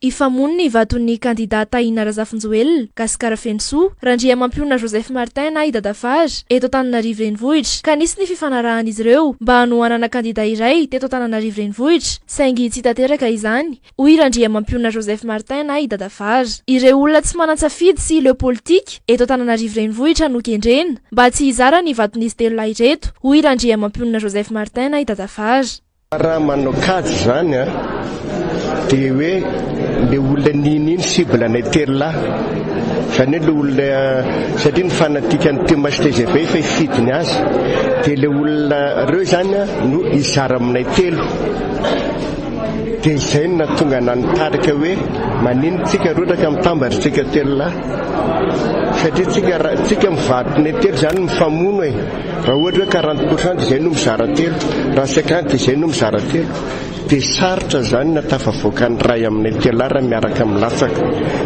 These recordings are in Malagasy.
Ifamono ny vaton'ny kandidata Taina Razafinjoelina Gasikara Fensoa Randriamampiona Joseph Martin na Idadafary eto Antananarivo renivohitra ka nisy ny fifanarahan'izy ireo mba hanohanana kandida iray teto Antananarivo renivohitra saingy tsy tanteraka izany hoy Randriamampiona Joseph Martin na Idadafary. Ireo olona tsy manan-tsafidy sy ileo politika eto Antananarivo renivohitra no kendrena mba tsy hizara ny vaton'izy telo lahy ireto hoy Randriamampiona Joseph Martin na Idadafary. Raha manao kajy zany dia hoe le olona niny cible anay telo lahy zany hoe le olona satria ny fanatikany Thomas TGV fa ifidiny azy dia le olona reo zany no izara aminay telo dia izay no natonga nanitarika hoe manino tsika rotraka mitambatritsika telo lahy satria tsika mivatonay telo zany mifamono e raha ohatra hoe 40% izay no mizara telo raha 50 izay no mizara telo dia sarotra zany natafavoaka ny ray aminay telo raha miaraka milatsaka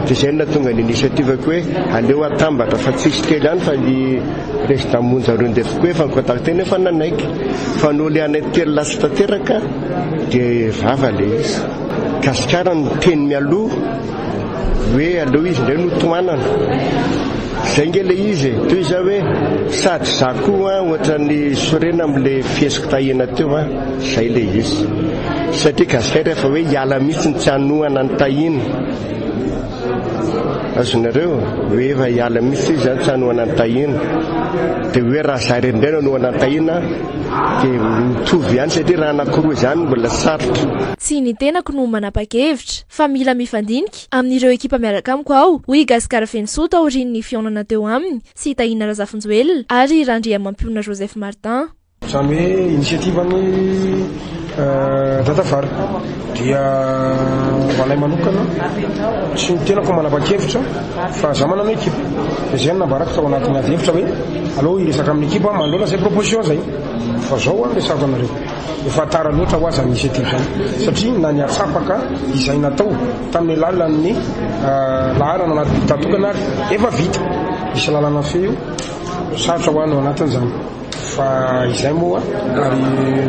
dia izay no natonga ny initiativako hoe aleo atambatra fa tsisy telo ihany fa ny président Monja Rondefo koa efa nikontakteny efa nanaiky fa nole anay telo lasa tanteraka dia vava le izy Gasikara ny teny mialoha hoe aleo izy indray no toanana zay nge le izy toy iza hoe sady za koa ohatra ny sorena am'le fiesiko tahina teo zay le izy satria Gasikara efa hoe hiala mihitsy ny tsy hanohana ny tahina azonareo hoe efa hiala mihitsy izy zany tsy hanohana ny tahina dia hoe raha zary indray no hanohana ny tahina dia mitovy ihany satria raha anankiroa zany mbola sarotra. Tsy ny tenako no manapa-kevitra fa mila mifandinika amin'ireo ekipa miaraka amiko aho hoy Gasikara Fensoa taorian'ny fionana teo aminy sy Taina Razafinjoelina ary Randriamampiona Joseph Martin. Zany hoe initiative-ny Dadafary dia hoanay manokana tsy ny tenako manapa-kevitra fa za manana ekipa dia zay nambarako tao anatin'ny ady hevitra hoe allo iresaka amin'ny ekipa mandroana zay proposition zay fa zao resako anareo efa tara loatra ho azy ny initiative zany satria na niatsapaka izay natao tamin'ny lalan'ny laharana anaty bitatokana ary efa vita misy lalana feo sarotra ho any ao anatin'izany fa izay moa ary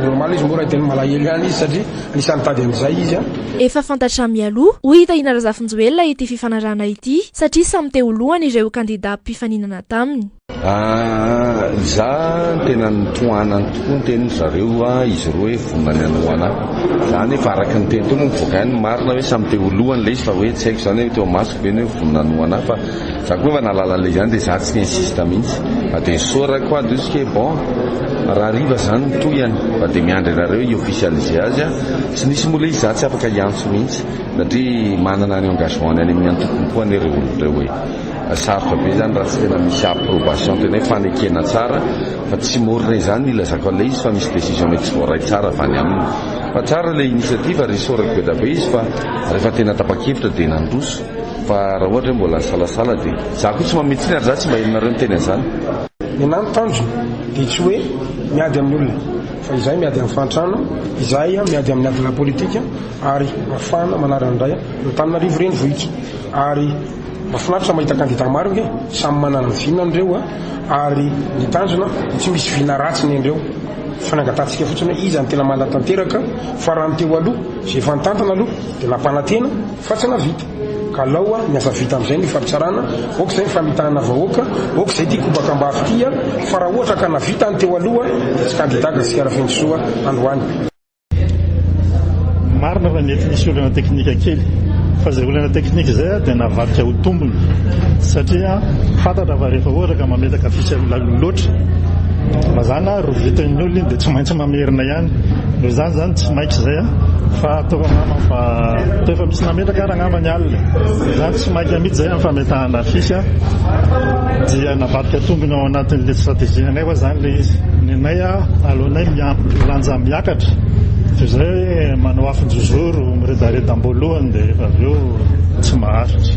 normal izy mora tena malahelo ihany izy satria anisany tady amin'izay izy efa fantatra mialoha hoy Taina Razafinjoelina ity fifanarahana ity satria samy teo lohany ireo kandida mpifaninana taminy. Za tena nitohanany tokoa ny teny zareo izy roa hoe vonany anohana zany efa araka ny teny to no mivoaka ihany marina hoe samy teo lohany le izy fa hoe tsy haiko zany hoe teo masoko be hoe vonana anohana fa za koa efa nalala le zany dia za tsy insiste mihitsy dia sorako ady izy ke bon raha riva zany mitoyany fa dia miandry nareo iofficialiser azy tsy nisy mola izy za tsy afaka hiantso mihitsy satria manana ny engagement any amin'ny antokony koa ny reo hoe sarotra be zany raha tsy tena misy approbation tena hoe fanekena tsara fa tsy morina izany ilazako an'ilay izy fa misy décision mety tsy voaray tsara fa any aminy fa tsara ilay initiative ary sorako be da be izy fa rehefa tena tapa-kevitra dia nandroso fa raha ohatra hoe mbola salasala dia za koa tsy mametsiny ary za tsy mba henonareo ny teny an'izany ny nanotanjony dia tsy hoe miady amin'ny olona fa izay miady amin'ny fantrano izay miady amin'ny adina politika ary mafana manaran'indray Antananarivo renivohitra ary mahafinaritra mahita kandida maro ke samy manana ny vinan'ireo ary ny tanjona tsy misy vina ratsy ny andreo fanagatantsika fotsiny hoe izy any tena manatanteraka fa raha ny teo aloha zay efa nitantana aloha dia nampanantena fa tsy navita ka lao miasa vita amin'izay ny famitsarana oka izay ny famitahana vahoaka oka izay tia kobaka ambafitya fa raha ohatra ka navita ny teo aloha dia tsy kandida Gasikara Fensoa androany. Marina fa nety nisy olana teknika kely fa zay olana teknika zay dia navadika ho tombony satria fantatra fa rehefa ohatra ka mametaka fisy loatra mazana rovitan'ny olona dia tsy maintsy mamerina ihany noho zany tsy mainky zay fa ataoko mama fa efa misy nametraka ary angambany alina zany tsy mainky mihitsy zay amin'ny fametahana fisy dia navadika tombony ao anatin'le stratégie anay koa zany le izy nenay alohanay lanja miakatra toy izay hoe manao afin-jojoro miredaredam-boalohany dia efa avy eo tsy maharitra.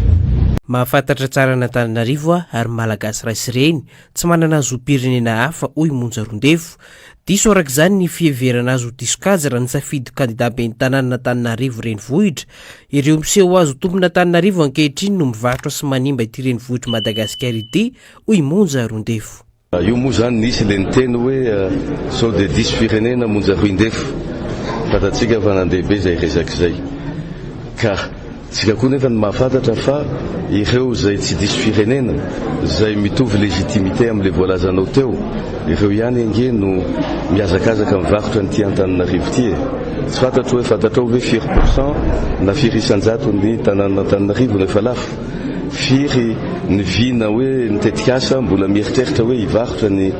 Mahafantatra tsara n'Antananarivo ary malagasy raisy ireny tsy manana zom-pirenena hafa hoy Monja Rondefo diso arak'izany ny fieverana azy ho diso-kaja raha nisafidy kandida ben'ny tanàn'Antananarivo renivohitra ireo miseho azy ho tompon'Antananarivo ankehitriny no mivarotra sy manimba ity renivohitra Madagasikara ity hoy Monja Rondefo. Io moa zany nisy le niteny hoe sao de diso firenena Monja Rondefo fatatsika fa nandeha be zay resaka zay ka tsika koa nefa ny mahafantatra fa ireo zay tsy diso firenena zay mitovy légitimité am'le voalazanao teo ireo ihany ange no miazakazaka mivarotra nyty Antananarivo ty tsy fantatro hoe fantatrao hoe 4% na firy isanjato ny tanàna Antananarivo nefa lafo firy ny vina hoe nitetikasa mbola mieritreritra hoe hivarotra ny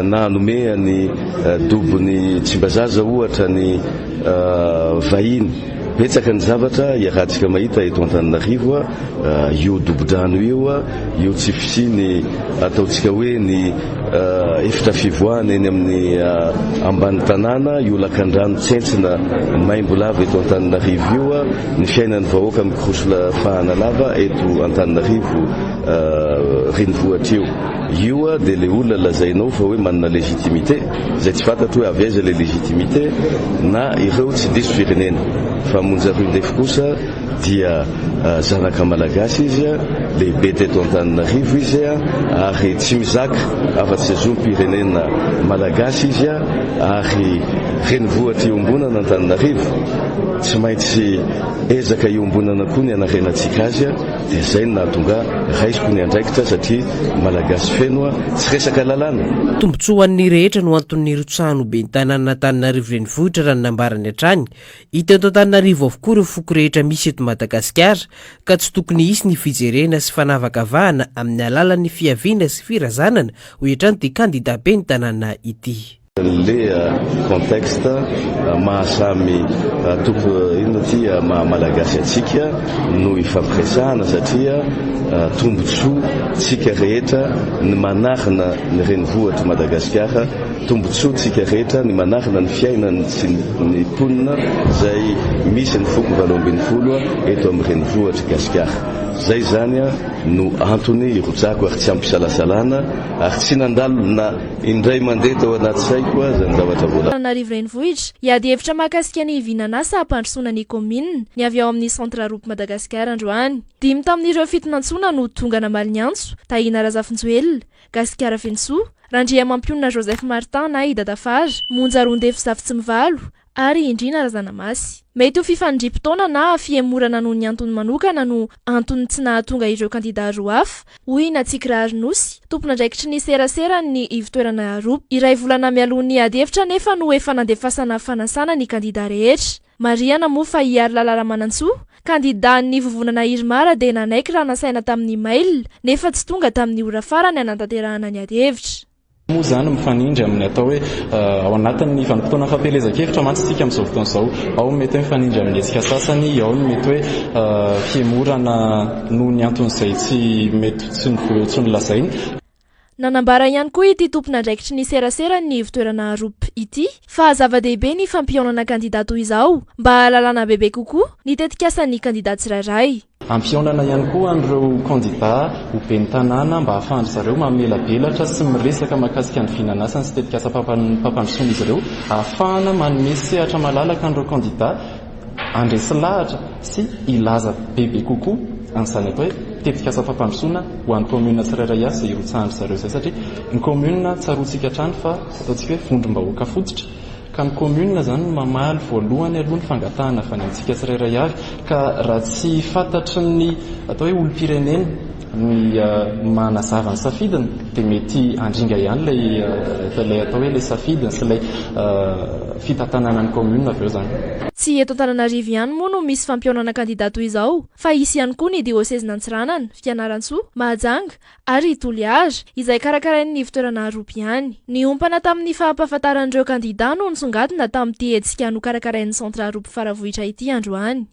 na anome ny dobony Tsimbazaza ohatra ny vahiny betsaka ny zavatra iarahantsika mahita eto Antananarivo io dobodrano io io tsy fisiny ataontsika hoe ny efitra fivoahana eny amin'ny ambany tanàna io lakan-drano tsentsina maimbolava eto Antananarivo io ny fiainan'ny vahoaka mikorosla fahana lava eto Antananarivo renivohitra io dia le olona lazainao fa hoe manana légitimité zay tsy fantatro hoe avaiza le légitimité na ireo tsy diso firenena fa monja Roindefo kosa dia zanaka malagasy izy lehibe teto Antananarivo izy ary tsy mizaka afa-tsy zom-pirenena malagasy izy ary renivohitra iombonana Antananarivo tsy maintsy ezaka iombonana koa ny anarenantsika azy dia zay no nahatonga raisiko ny andraikitra satria malagasy feno tsy resaka lalàna. Tombotsoa ho an'ny rehetra no anton'ny rotsahano be ny tanàna Antananarivo renivohitra raha ny nambarany hatrany hita eto Antananarivo avokoa ireo foko rehetra misy eto Madagasikara ka tsy tokony hisy ny fijerena sy fanavakavahana amin'ny alalan'ny fiaviana sy firazanana ho hatrany ty kandida be ny tanàna ity. Le contexte mahasamy ino ty malagasy atsika no ifampiresahana satria tombotsoa tsika rehetra ny manarina ny renivohitra Madagasikara tombotsoa tsika rehetra ny manarina ny fiainany sy ny ponina zay misy ny foko 20 eto amin'ny renivohitra Gasikara zay zany no antony irotsako ary tsy ampisalasalana ary tsy nandalo na indray mandeha tao anaty saiko zany zavatra vola. Antananarivo renivohitra iady hevitra mahakasika ny vinanasa ampandrosoana ny commune ny avy ao amin'ny centre roupe Madagasikara androany. 5 tamin'ireo fitonantsona no tonga namaly antso Tahina Razafinjoelina, Gasikara Fensoa, Randriamampiona Joseph Martin na Ida Dafary, Monja Roindefo Saftsimivalo ary Indrina Razanamasi. Mety ho fifandrim-potoana na fiemorana noho ny antony manokana no antony tsy nahatonga ireo kandida roa hafa hoy Natsikirary Nosy, tompon'andraikitry ny serasera ny ivitoerana roupe. Iray volana mialoha ny ady hevitra nefa no efa nandefasana fanasana ny kandida rehetra. Mariana moa fa hiary lalala manantsoa kandida ny vovonana Irmara dia nanaiky raha nasaina tamin'ny mail nefa tsy tonga tamin'ny ora farany hanantanterahana ny ady hevitra. Moa zany mifanindry amin'ny atao hoe ao anatin'ny vanim-potoana fampelezan-kevitra mantsy tsika amin'izao fotoana izao ao mety hoe mifanindry amin'ny hetsika sasany ao ny mety hoe fiemorana noho ny anton'izay tsy mety tsy nolazainy. Nanambara ihany koa ity tompon'andraikitry ny serasera ny ivitoerana roupe ity fa zava-dehibe ny fampionana kandida toy izao mba hahalalana bebe kokoa ny tetikasan'ny kandida tsirairay. Ampionana ihany koa an'ireo kandida ho ben'ny tanàna mba hahafahandry zareo mamelabelatra sy miresaka mahakasika ny vinanasany sy tetikasa pampandrosoana izy ireo ahafahana manome sehatra malalaka an'ireo kandida andresy lahatra sy ilaza bebe kokoa an'izany atao hoe tetikasa pampandrosoana ho an'ny commune tsirairay avy izay irotsahandry zareo zay satria ny commune tsaroantsika hatrany fa ataontsika hoe vondrom-bahoaka fototra ka ny commune zany mamaly voalohany aloha ny fangatahana fa ny antsika tsirairay avy ka raha tsy fantatry ny atao hoe olom-pirenena ny manazava ny safidiny dia mety andringa ihany lay atao hoe lay safidiny sy lay fitantanana ny commune avy eo zany. Tsy eto Antananarivo ihany moa no misy fampionana kandida toy izao fa hisy ihany koa ny diocèse n'Antsiranana, Fianarantsoa, Mahajanga ary Toliara izay karakarain'ny ivitoerana roupe ihany. Ny ompana tamin'ny fahampahafantaran'ireo kandida no nisongadina tamin'ity hetsika nokarakarain'ny centre roupe Faravohitra ity androany.